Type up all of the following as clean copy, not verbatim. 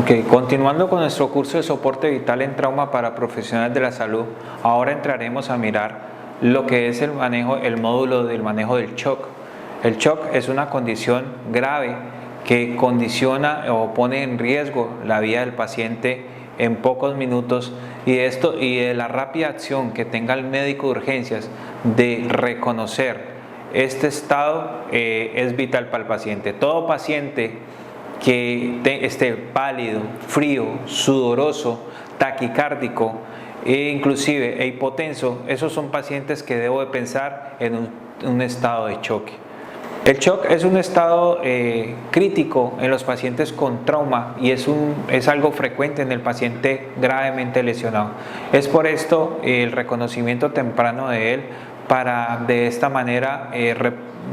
Ok, continuando con nuestro curso de soporte vital en trauma para profesionales de la salud, ahora entraremos a mirar lo que es el módulo del manejo del shock. El shock es una condición grave que condiciona o pone en riesgo la vida del paciente en pocos minutos, y de la rápida acción que tenga el médico de urgencias de reconocer este estado es vital para el paciente. Todo paciente que esté pálido, frío, sudoroso, taquicárdico inclusive hipotenso, esos son pacientes que debo de pensar en un estado de choque. El shock es un estado crítico en los pacientes con trauma y es algo frecuente en el paciente gravemente lesionado. Es por esto el reconocimiento temprano de él para de esta manera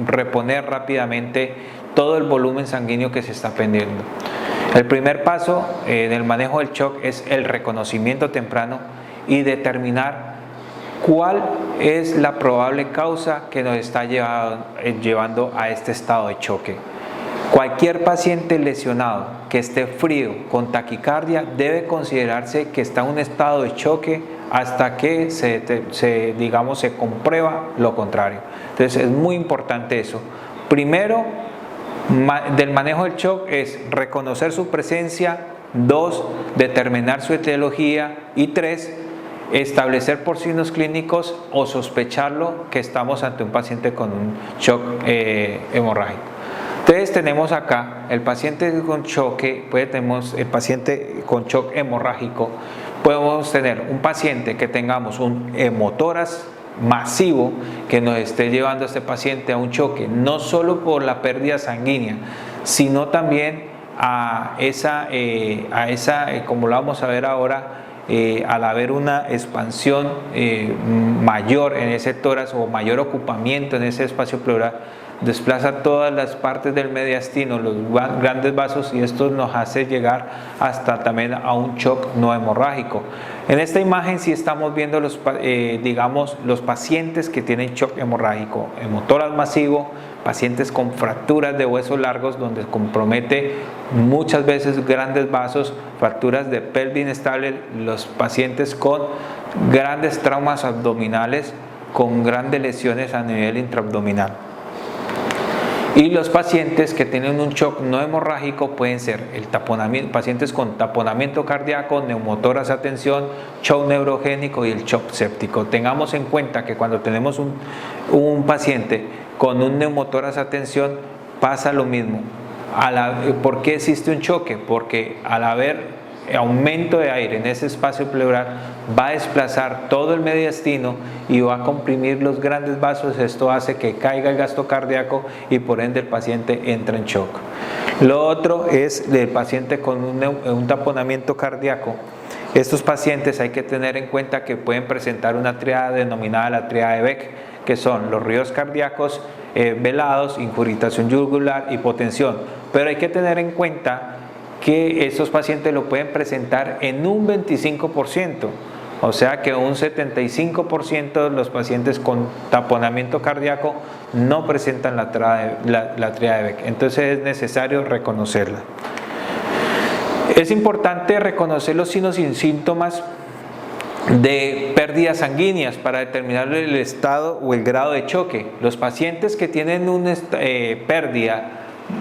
reponer rápidamente todo el volumen sanguíneo que se está perdiendo. El primer paso del manejo del shock es el reconocimiento temprano y determinar cuál es la probable causa que nos está llevando a este estado de choque. Cualquier paciente lesionado que esté frío con taquicardia debe considerarse que está en un estado de choque hasta que se comprueba lo contrario. Entonces es muy importante eso. Primero, del manejo del shock es reconocer su presencia, 2, determinar su etiología y 3, establecer por signos clínicos o sospecharlo que estamos ante un paciente con un shock hemorrágico. Entonces tenemos acá el paciente con choque, tenemos el paciente con shock hemorrágico, podemos tener un paciente que tengamos un hemotórax masivo que nos esté llevando a este paciente a un choque, no solo por la pérdida sanguínea, sino también a esa como lo vamos a ver ahora, al haber una expansión mayor en ese tórax o mayor ocupamiento en ese espacio pleural, desplaza todas las partes del mediastino, los grandes vasos, y esto nos hace llegar hasta también a un shock no hemorrágico. En esta imagen sí estamos viendo los pacientes que tienen shock hemorrágico, hemotórax masivo, pacientes con fracturas de huesos largos donde compromete muchas veces grandes vasos, fracturas de pelvis inestable, los pacientes con grandes traumas abdominales, con grandes lesiones a nivel intraabdominal. Y los pacientes que tienen un shock no hemorrágico pueden ser pacientes con taponamiento cardíaco, neumotórax a tensión, shock neurogénico y el shock séptico. Tengamos en cuenta que cuando tenemos un paciente con un neumotórax a tensión pasa lo mismo. ¿Por qué existe un choque? Porque al haber aumento de aire en ese espacio pleural va a desplazar todo el mediastino y va a comprimir los grandes vasos. Esto hace que caiga el gasto cardíaco y por ende el paciente entra en shock. Lo otro es el paciente con un taponamiento cardíaco. Estos pacientes hay que tener en cuenta que pueden presentar una tríada denominada la tríada de Beck, que son los ruidos cardíacos velados, incurgitación yugular, hipotensión. Pero hay que tener en cuenta que estos pacientes lo pueden presentar en un 25%, o sea que un 75% de los pacientes con taponamiento cardíaco no presentan la tríada de Beck. Entonces es necesario reconocerla. Es importante reconocer los signos y síntomas de pérdidas sanguíneas para determinar el estado o el grado de choque. Los pacientes que tienen una pérdida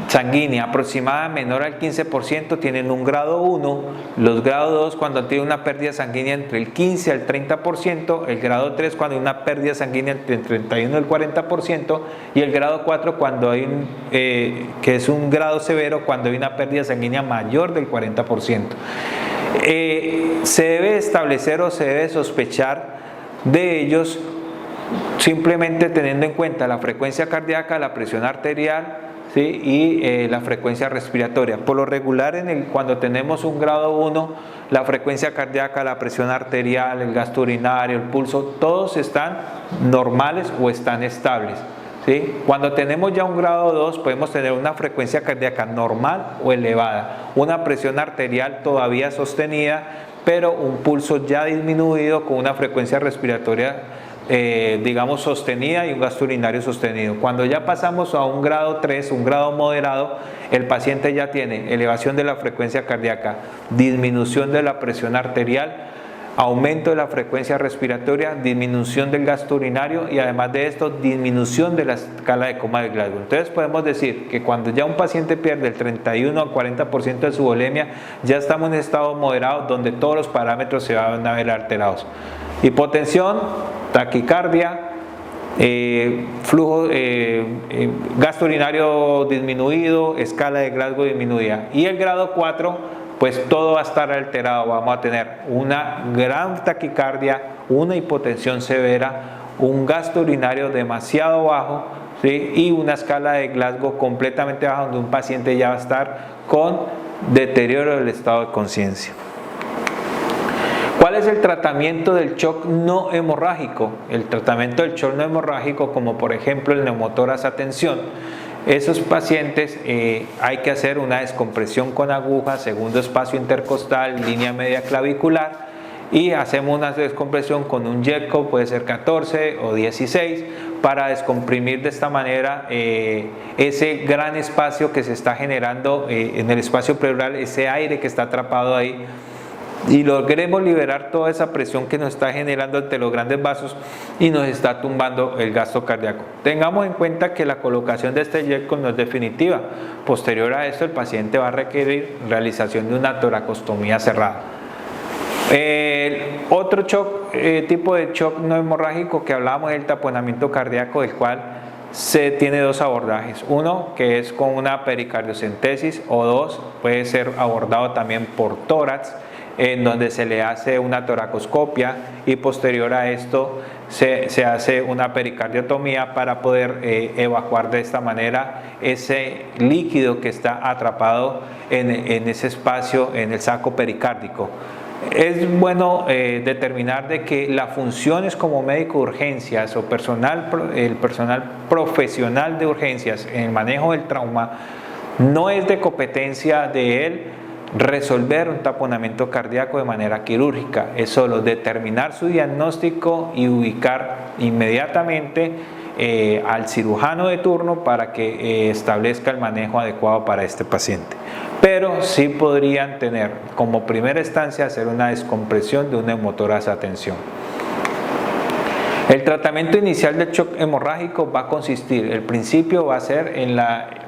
sanguínea aproximada menor al 15% tienen un grado 1, los grados 2 cuando tienen una pérdida sanguínea entre el 15 al 30%, el grado 3 cuando hay una pérdida sanguínea entre el 31 y el 40%, y el grado 4 cuando hay que es un grado severo cuando hay una pérdida sanguínea mayor del 40%. Se debe establecer o se debe sospechar de ellos simplemente teniendo en cuenta la frecuencia cardíaca, la presión arterial, ¿sí? Y la frecuencia respiratoria. Por lo regular, cuando tenemos un grado 1, la frecuencia cardíaca, la presión arterial, el gasto urinario, el pulso, todos están normales o están estables, ¿sí? Cuando tenemos ya un grado 2, podemos tener una frecuencia cardíaca normal o elevada, una presión arterial todavía sostenida, pero un pulso ya disminuido con una frecuencia respiratoria digamos, sostenida y un gasto urinario sostenido. Cuando ya pasamos a un grado 3, un grado moderado, el paciente ya tiene elevación de la frecuencia cardíaca, disminución de la presión arterial, aumento de la frecuencia respiratoria, disminución del gasto urinario y además de esto, disminución de la escala de coma de Glasgow. Entonces podemos decir que cuando ya un paciente pierde el 31 a 40% de su volemia, ya estamos en estado moderado donde todos los parámetros se van a ver alterados. Hipotensión, taquicardia, flujo, gasto urinario disminuido, escala de Glasgow disminuida. Y el grado 4, pues todo va a estar alterado. Vamos a tener una gran taquicardia, una hipotensión severa, un gasto urinario demasiado bajo, ¿sí? Y una escala de Glasgow completamente baja, donde un paciente ya va a estar con deterioro del estado de conciencia. ¿Cuál es el tratamiento del shock no hemorrágico? El tratamiento del shock no hemorrágico, como por ejemplo el neumotórax a tensión, esos pacientes hay que hacer una descompresión con aguja, segundo espacio intercostal, línea media clavicular, y hacemos una descompresión con un Jetco, puede ser 14 o 16, para descomprimir de esta manera ese gran espacio que se está generando en el espacio pleural, ese aire que está atrapado ahí, y logremos liberar toda esa presión que nos está generando ante los grandes vasos y nos está tumbando el gasto cardíaco. Tengamos en cuenta que la colocación de este Jetco no es definitiva. Posterior a esto, el paciente va a requerir realización de una toracostomía cerrada. Otro tipo de shock no hemorrágico que hablábamos es el taponamiento cardíaco, del cual se tiene dos abordajes. Uno, que es con una pericardiocentesis, o dos, puede ser abordado también por tórax, en donde se le hace una toracoscopia y posterior a esto se hace una pericardiotomía para poder evacuar de esta manera ese líquido que está atrapado en ese espacio, en el saco pericárdico. Es bueno determinar de que las funciones como médico de urgencias o el personal profesional de urgencias en el manejo del trauma no es de competencia de él resolver un taponamiento cardíaco de manera quirúrgica, es solo determinar su diagnóstico y ubicar inmediatamente al cirujano de turno para que establezca el manejo adecuado para este paciente. Pero sí podrían tener como primera instancia hacer una descompresión de un neumotórax a tensión. El tratamiento inicial del shock hemorrágico va a consistir, el principio va a ser en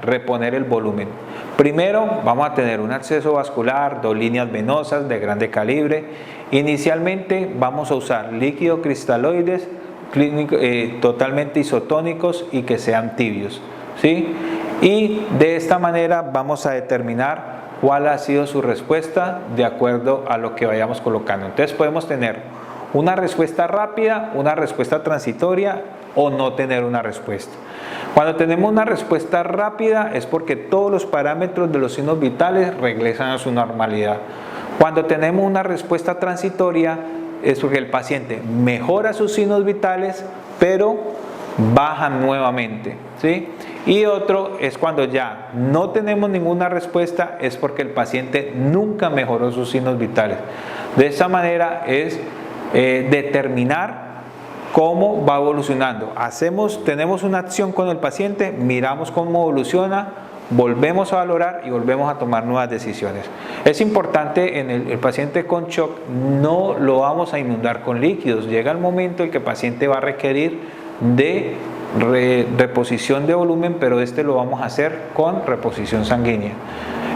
reponer el volumen. Primero vamos a tener un acceso vascular, 2 líneas venosas de grande calibre. Inicialmente vamos a usar líquidos cristaloides totalmente isotónicos y que sean tibios, ¿sí? Y de esta manera vamos a determinar cuál ha sido su respuesta de acuerdo a lo que vayamos colocando. Entonces podemos tener una respuesta rápida, una respuesta transitoria o no tener una respuesta. Cuando tenemos una respuesta rápida es porque todos los parámetros de los signos vitales regresan a su normalidad. Cuando tenemos una respuesta transitoria es porque el paciente mejora sus signos vitales pero bajan nuevamente, ¿sí? Y otro es cuando ya no tenemos ninguna respuesta, es porque el paciente nunca mejoró sus signos vitales. De esa manera es determinar cómo va evolucionando. Tenemos una acción con el paciente, miramos cómo evoluciona, volvemos a valorar y volvemos a tomar nuevas decisiones. Es importante en el paciente con shock, no lo vamos a inundar con líquidos. Llega el momento en que el paciente va a requerir de reposición de volumen, pero lo vamos a hacer con reposición sanguínea.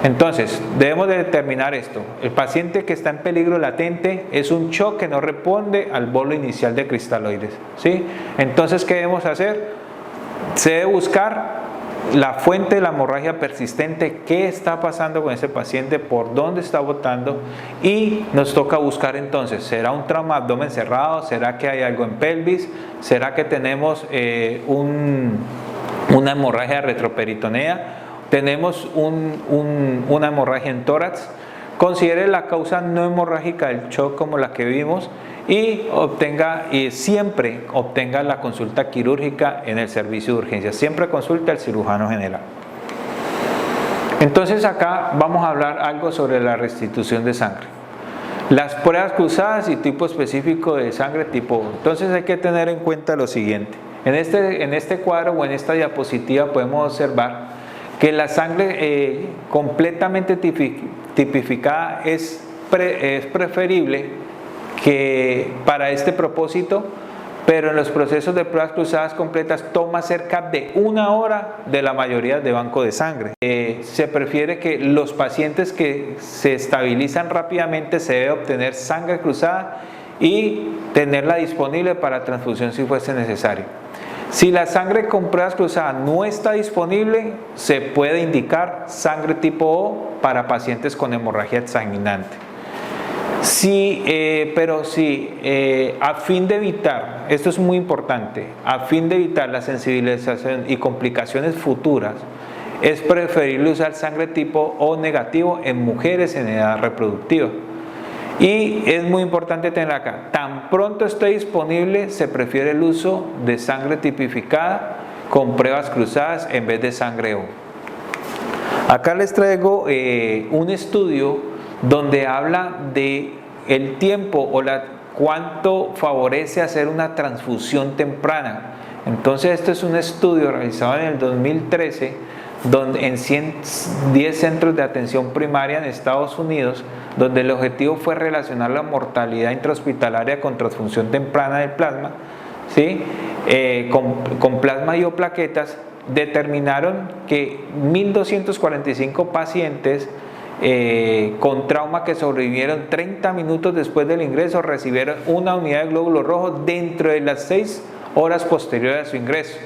Entonces, debemos de determinar esto. El paciente que está en peligro latente es un shock que no responde al bolo inicial de cristaloides, ¿sí? Entonces, ¿qué debemos hacer? Se debe buscar la fuente de la hemorragia persistente, qué está pasando con ese paciente, por dónde está botando, y nos toca buscar entonces, ¿será un trauma de abdomen cerrado? ¿Será que hay algo en pelvis? ¿Será que tenemos una hemorragia retroperitonea? ¿Tenemos una hemorragia en tórax? Considere la causa no hemorrágica del shock como la que vimos y siempre obtenga la consulta quirúrgica en el servicio de urgencia. Siempre consulte al cirujano general. Entonces acá vamos a hablar algo sobre la restitución de sangre. Las pruebas cruzadas y tipo específico de sangre tipo O. Entonces hay que tener en cuenta lo siguiente. En este cuadro o en esta diapositiva podemos observar que la sangre completamente tipificada es preferible que para este propósito, pero en los procesos de pruebas cruzadas completas toma cerca de 1 hora de la mayoría de banco de sangre. Se prefiere que los pacientes que se estabilizan rápidamente se debe obtener sangre cruzada y tenerla disponible para transfusión si fuese necesario. Si la sangre con pruebas cruzadas no está disponible, se puede indicar sangre tipo O para pacientes con hemorragia exsanguinante. Pero si a fin de evitar, esto es muy importante, a fin de evitar la sensibilización y complicaciones futuras, es preferible usar sangre tipo O negativo en mujeres en edad reproductiva. Y es muy importante tener acá, tan pronto esté disponible, se prefiere el uso de sangre tipificada con pruebas cruzadas en vez de sangre O. Acá les traigo un estudio donde habla de el tiempo o cuánto favorece hacer una transfusión temprana. Entonces este es un estudio realizado en el 2013 donde en 110 centros de atención primaria en Estados Unidos, donde el objetivo fue relacionar la mortalidad intrahospitalaria con transfusión temprana del plasma, ¿sí? Con plasma y o plaquetas. Determinaron que 1.245 pacientes con trauma que sobrevivieron 30 minutos después del ingreso recibieron una unidad de glóbulos rojos dentro de las 6 horas posteriores a su ingreso,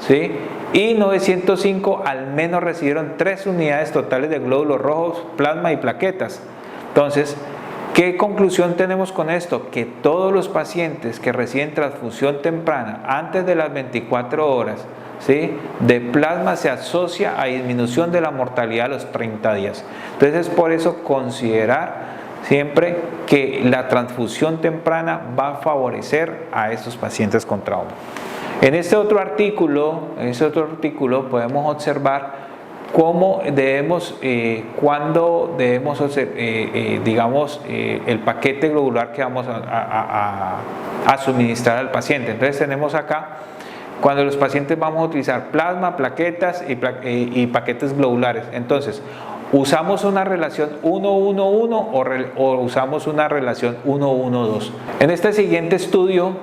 ¿sí? Y 905 al menos recibieron 3 unidades totales de glóbulos rojos, plasma y plaquetas. Entonces, ¿qué conclusión tenemos con esto? Que todos los pacientes que reciben transfusión temprana antes de las 24 horas, ¿sí?, de plasma se asocia a disminución de la mortalidad a los 30 días. Entonces es por eso considerar siempre que la transfusión temprana va a favorecer a estos pacientes con trauma. En este otro artículo podemos observar cómo debemos, cuándo debemos hacer, el paquete globular que vamos a suministrar al paciente. Entonces tenemos acá cuando los pacientes vamos a utilizar plasma, plaquetas y paquetes globulares. Entonces, ¿usamos una relación 1-1-1 o usamos una relación 1-1-2? En este siguiente estudio,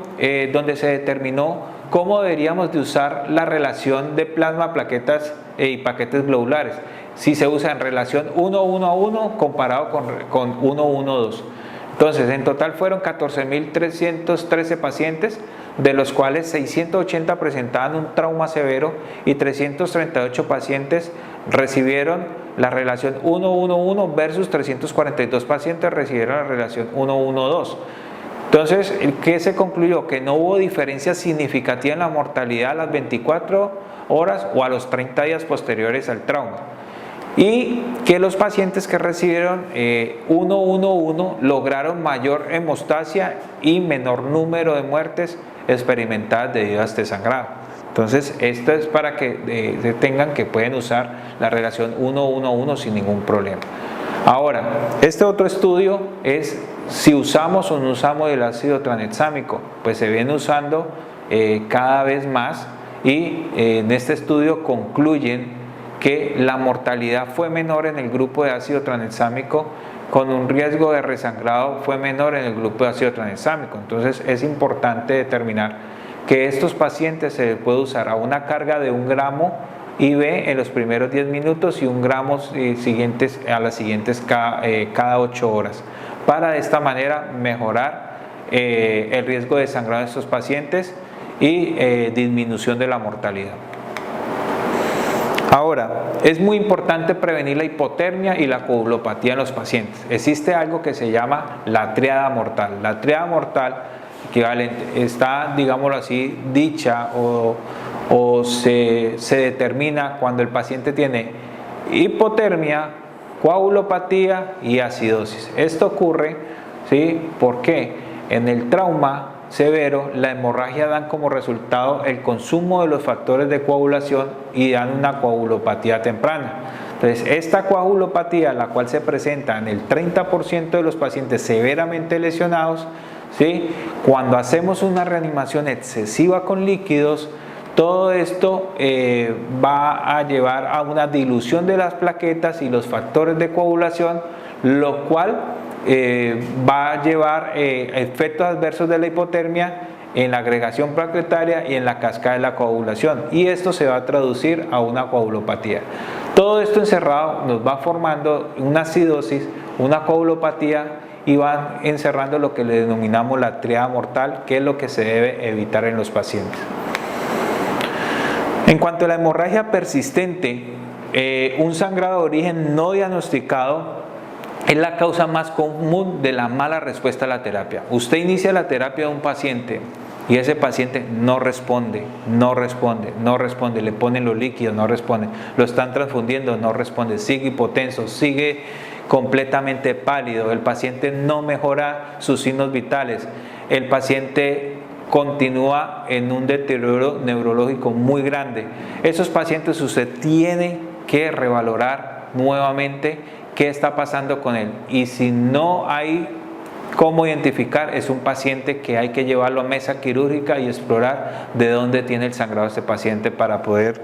donde se determinó cómo deberíamos de usar la relación de plasma, plaquetas y paquetes globulares, si se usa en relación 1-1-1 comparado con 1-1-2. Entonces, en total fueron 14.313 pacientes, de los cuales 680 presentaban un trauma severo y 338 pacientes recibieron la relación 1-1-1 versus 342 pacientes recibieron la relación 1-1-2. Entonces, ¿qué se concluyó? Que no hubo diferencia significativa en la mortalidad a las 24 horas o a los 30 días posteriores al trauma. Y que los pacientes que recibieron 1-1-1 lograron mayor hemostasia y menor número de muertes experimentadas debido a este sangrado. Entonces, esto es para que tengan que pueden usar la relación 1-1-1 sin ningún problema. Ahora, este otro estudio es si usamos o no usamos el ácido tranexámico. Pues se viene usando cada vez más y en este estudio concluyen que la mortalidad fue menor en el grupo de ácido tranexámico, con un riesgo de resangrado fue menor en el grupo de ácido tranexámico. Entonces es importante determinar que estos pacientes se puede usar a una carga de 1 gramo IV en los primeros 10 minutos y 1 gramo a las siguientes cada 8 horas, para de esta manera mejorar el riesgo de sangrado de estos pacientes y disminución de la mortalidad. Ahora, es muy importante prevenir la hipotermia y la coagulopatía en los pacientes. Existe algo que se llama la triada mortal. La triada mortal equivalente está, digámoslo así, dicha o se determina cuando el paciente tiene hipotermia, coagulopatía y acidosis. Esto ocurre, ¿sí? Porque en el trauma severo, la hemorragia dan como resultado el consumo de los factores de coagulación y dan una coagulopatía temprana. Entonces, esta coagulopatía, la cual se presenta en el 30% de los pacientes severamente lesionados, ¿sí? Cuando hacemos una reanimación excesiva con líquidos, todo esto va a llevar a una dilución de las plaquetas y los factores de coagulación, lo cual va a llevar efectos adversos de la hipotermia en la agregación plaquetaria y en la cascada de la coagulación, y esto se va a traducir a una coagulopatía. Todo esto encerrado nos va formando una acidosis, una coagulopatía, y van encerrando lo que le denominamos la triada mortal, que es lo que se debe evitar en los pacientes. En cuanto a la hemorragia persistente, un sangrado de origen no diagnosticado es la causa más común de la mala respuesta a la terapia. Usted inicia la terapia de un paciente y ese paciente no responde, le ponen los líquidos, no responde, lo están transfundiendo, no responde, sigue hipotenso, sigue completamente pálido, el paciente no mejora sus signos vitales, el paciente continúa en un deterioro neurológico muy grande. Esos pacientes usted tiene que revalorar nuevamente qué está pasando con él, y si no hay cómo identificar, es un paciente que hay que llevarlo a mesa quirúrgica y explorar de dónde tiene el sangrado este paciente para poder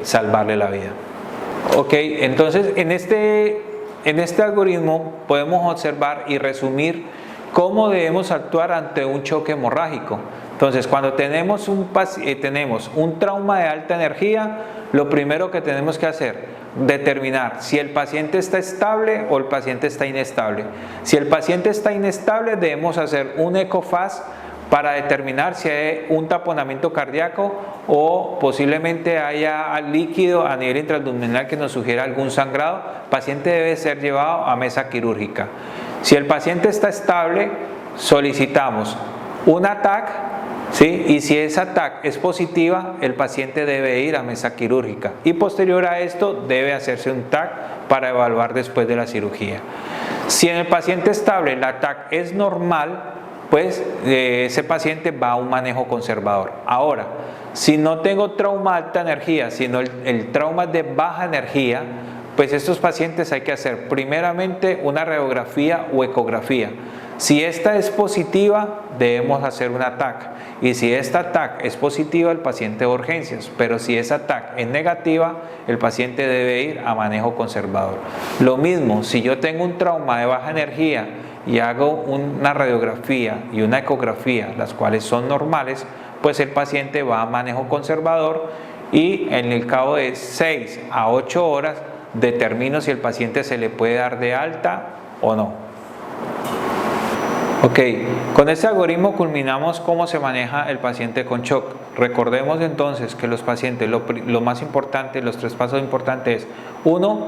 salvarle la vida. Ok, entonces en este algoritmo podemos observar y resumir cómo debemos actuar ante un choque hemorrágico. Entonces, cuando tenemos un trauma de alta energía, lo primero que tenemos que hacer, determinar si el paciente está estable o el paciente está inestable. Si el paciente está inestable, debemos hacer un ecofast para determinar si hay un taponamiento cardíaco o posiblemente haya líquido a nivel intraabdominal que nos sugiera algún sangrado. El paciente debe ser llevado a mesa quirúrgica. Si el paciente está estable, solicitamos un ATAC, ¿sí? Y si esa TAC es positiva, el paciente debe ir a mesa quirúrgica, y posterior a esto debe hacerse un TAC para evaluar después de la cirugía. Si en el paciente estable la TAC es normal, pues ese paciente va a un manejo conservador. Ahora, si no tengo trauma de alta energía, sino el trauma de baja energía, pues estos pacientes hay que hacer primeramente una radiografía o ecografía. Si esta es positiva, debemos hacer una TAC, y si esta TAC es positiva, el paciente de urgencias, pero si esa TAC es negativa, el paciente debe ir a manejo conservador. Lo mismo, si yo tengo un trauma de baja energía y hago una radiografía y una ecografía, las cuales son normales, pues el paciente va a manejo conservador, y en el cabo de 6 a 8 horas determino si el paciente se le puede dar de alta o no. Ok, con este algoritmo culminamos cómo se maneja el paciente con shock. Recordemos entonces que los pacientes, lo más importante, los 3 pasos importantes es: 1,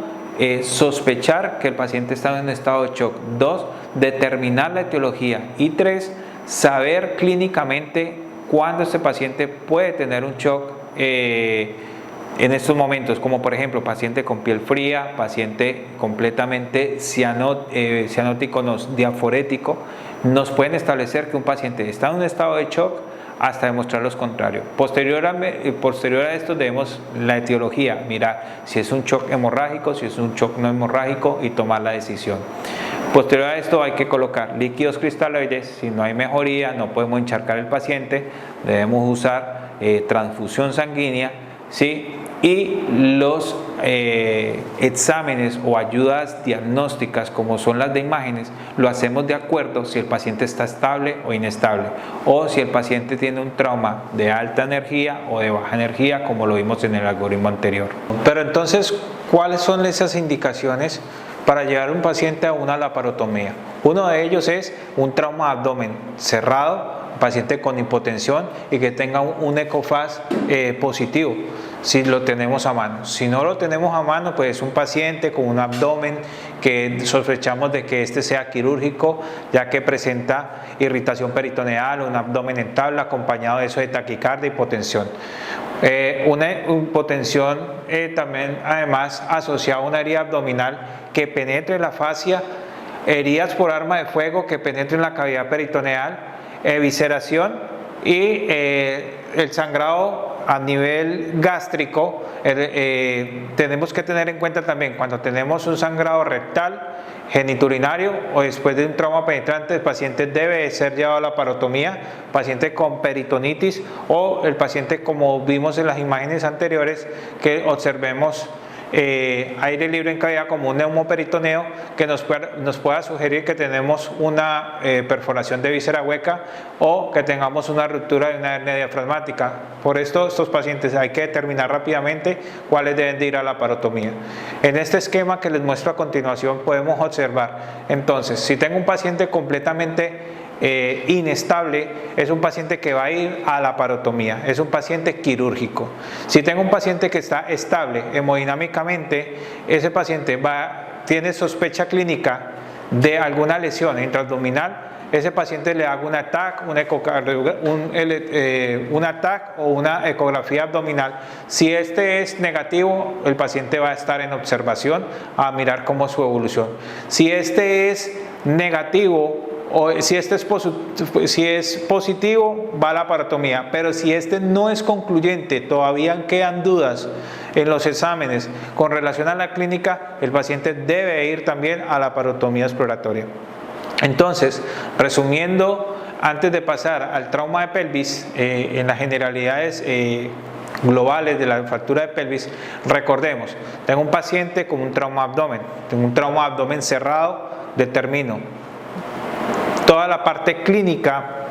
sospechar que el paciente está en un estado de shock; 2, determinar la etiología; y 3, saber clínicamente cuándo este paciente puede tener un shock en estos momentos, como por ejemplo paciente con piel fría, paciente completamente cianótico, diaforético. Nos pueden establecer que un paciente está en un estado de shock hasta demostrar lo contrario. Posterior a esto debemos la etiología, mirar si es un shock hemorrágico, si es un shock no hemorrágico, y tomar la decisión. Posterior a esto hay que colocar líquidos cristaloides. Si no hay mejoría, no podemos encharcar el paciente, debemos usar transfusión sanguínea, ¿sí? Y los exámenes o ayudas diagnósticas, como son las de imágenes, lo hacemos de acuerdo si el paciente está estable o inestable, o si el paciente tiene un trauma de alta energía o de baja energía, como lo vimos en el algoritmo anterior. Pero entonces, ¿cuáles son esas indicaciones para llevar a un paciente a una laparotomía? Uno de ellos es un trauma de abdomen cerrado, paciente con hipotensión y que tenga un ecofast positivo, si lo tenemos a mano. Si no lo tenemos a mano, pues es un paciente con un abdomen que sospechamos de que este sea quirúrgico, ya que presenta irritación peritoneal, un abdomen en tabla, acompañado de eso de taquicardia y hipotensión. Una hipotensión también además asociada a una herida abdominal que penetre la fascia, heridas por arma de fuego que penetren la cavidad peritoneal, evisceración Y el sangrado a nivel gástrico, tenemos que tener en cuenta también cuando tenemos un sangrado rectal, geniturinario o después de un trauma penetrante, el paciente debe ser llevado a la parotomía, paciente con peritonitis o el paciente, como vimos en las imágenes anteriores, que observemos aire libre en cavidad como un neumoperitoneo que nos pueda sugerir que tenemos una perforación de víscera hueca o que tengamos una ruptura de una hernia diafragmática. Por esto, estos pacientes hay que determinar rápidamente cuáles deben de ir a la parotomía. En este esquema que les muestro a continuación podemos observar, entonces, si tengo un paciente completamente inestable, es un paciente que va a ir a la parotomía, es un paciente quirúrgico. Si tengo un paciente que está estable hemodinámicamente, ese paciente tiene sospecha clínica de alguna lesión intraabdominal, ese paciente le hago un ATAC, un ATAC o una ecografía abdominal. Si este es negativo, el paciente va a estar en observación a mirar cómo es su evolución. Si este es negativo, o si es positivo, va a la parotomía, pero si este no es concluyente, todavía quedan dudas en los exámenes con relación a la clínica, el paciente debe ir también a la parotomía exploratoria. Entonces, resumiendo, antes de pasar al trauma de pelvis, en las generalidades globales de la fractura de pelvis, recordemos, tengo un paciente con un trauma abdomen, tengo un trauma abdomen cerrado, determino toda la parte clínica,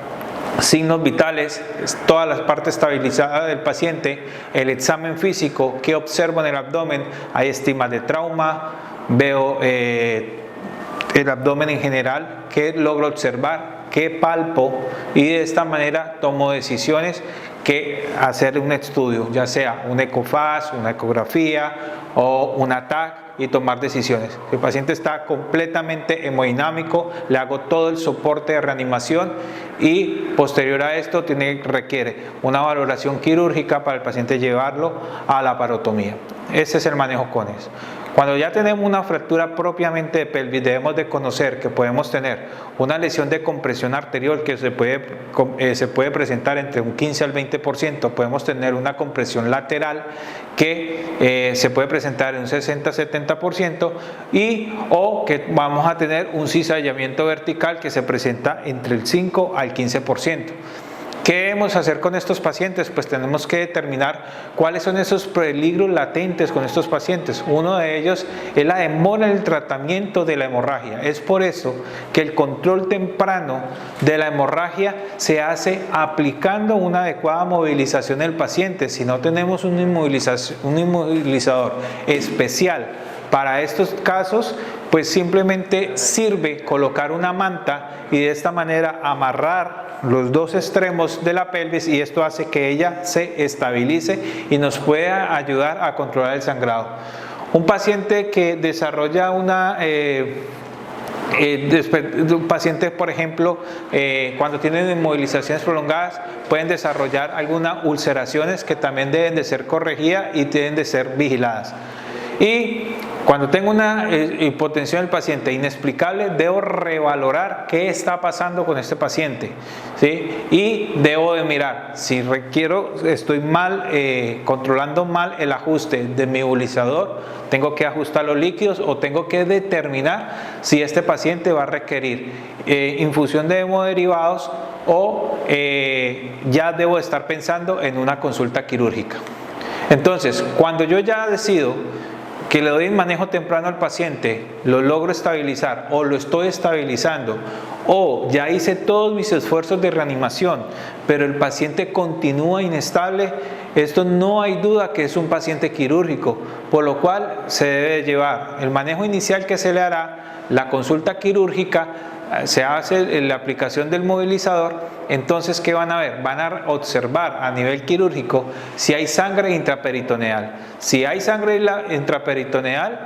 signos vitales, toda la parte estabilizada del paciente, el examen físico, qué observo en el abdomen, hay estigmas de trauma, veo el abdomen en general, qué logro observar, qué palpo, y de esta manera tomo decisiones que hacer un estudio, ya sea un ecofaz, una ecografía o un ATAC, y tomar decisiones. Si el paciente está completamente hemodinámico, le hago todo el soporte de reanimación y posterior a esto requiere una valoración quirúrgica para el paciente llevarlo a la parotomía. Ese es el manejo con eso. Cuando ya tenemos una fractura propiamente de pelvis, debemos de conocer que podemos tener una lesión de compresión arterial que se puede presentar entre un 15 al 20%, podemos tener una compresión lateral que se puede presentar en un 60-70% o que vamos a tener un cizallamiento vertical que se presenta entre el 5 al 15%. ¿Qué debemos hacer con estos pacientes? Pues tenemos que determinar cuáles son esos peligros latentes con estos pacientes. Uno de ellos es la demora en el tratamiento de la hemorragia. Es por eso que el control temprano de la hemorragia se hace aplicando una adecuada movilización del paciente. Si no tenemos un inmovilizador especial para estos casos, pues simplemente sirve colocar una manta y de esta manera amarrar los dos extremos de la pelvis, y esto hace que ella se estabilice y nos pueda ayudar a controlar el sangrado. Un paciente que desarrolla un paciente, por ejemplo, cuando tienen inmovilizaciones prolongadas, pueden desarrollar algunas ulceraciones que también deben de ser corregidas y deben de ser vigiladas. Y cuando tengo una hipotensión del paciente inexplicable, debo revalorar qué está pasando con este paciente, ¿sí? Y debo de mirar si estoy mal, controlando mal el ajuste de mi nebulizador, tengo que ajustar los líquidos o tengo que determinar si este paciente va a requerir infusión de hemoderivados o ya debo estar pensando en una consulta quirúrgica. Entonces, cuando yo ya decido que le doy el manejo temprano al paciente, lo logro estabilizar o lo estoy estabilizando, o ya hice todos mis esfuerzos de reanimación, pero el paciente continúa inestable, esto no hay duda que es un paciente quirúrgico, por lo cual se debe llevar el manejo inicial que se le hará, la consulta quirúrgica, se hace la aplicación del movilizador. Entonces, ¿qué van a ver? Van a observar a nivel quirúrgico si hay sangre intraperitoneal. Si hay sangre intraperitoneal,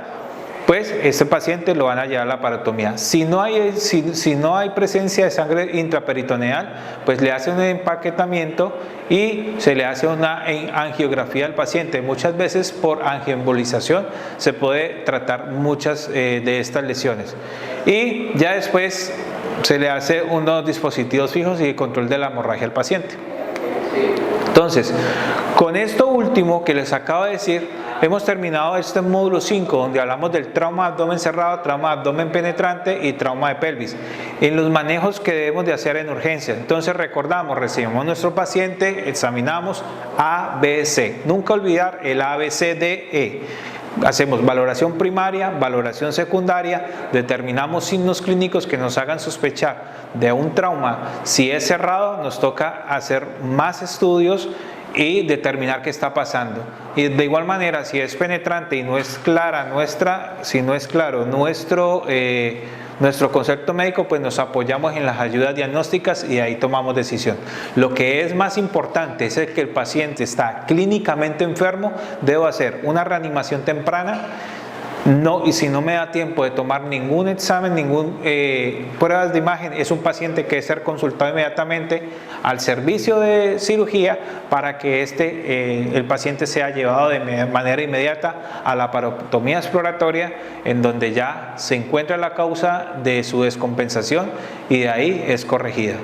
pues este paciente lo van a llevar a la laparotomía. Si no hay presencia de sangre intraperitoneal, pues le hacen un empaquetamiento y se le hace una angiografía al paciente. Muchas veces por angioembolización se puede tratar muchas de estas lesiones. Y ya después se le hace unos dispositivos fijos y control de la hemorragia al paciente. Entonces, con esto último que les acabo de decir, hemos terminado este módulo 5, donde hablamos del trauma de abdomen cerrado, trauma de abdomen penetrante y trauma de pelvis, en los manejos que debemos de hacer en urgencia. Entonces recordamos, recibimos nuestro paciente, examinamos A, B, C. Nunca olvidar el A, B, C, D, E. Hacemos valoración primaria, valoración secundaria, determinamos signos clínicos que nos hagan sospechar de un trauma. Si es cerrado, nos toca hacer más estudios y determinar qué está pasando. Y de igual manera, si es penetrante y no es clara nuestro concepto médico, pues nos apoyamos en las ayudas diagnósticas y ahí tomamos decisión. Lo que es más importante es que el paciente está clínicamente enfermo, debo hacer una reanimación temprana. No, y si no me da tiempo de tomar ningún examen, pruebas de imagen, es un paciente que debe ser consultado inmediatamente al servicio de cirugía para que el paciente sea llevado de manera inmediata a la laparotomía exploratoria, en donde ya se encuentra la causa de su descompensación y de ahí es corregida.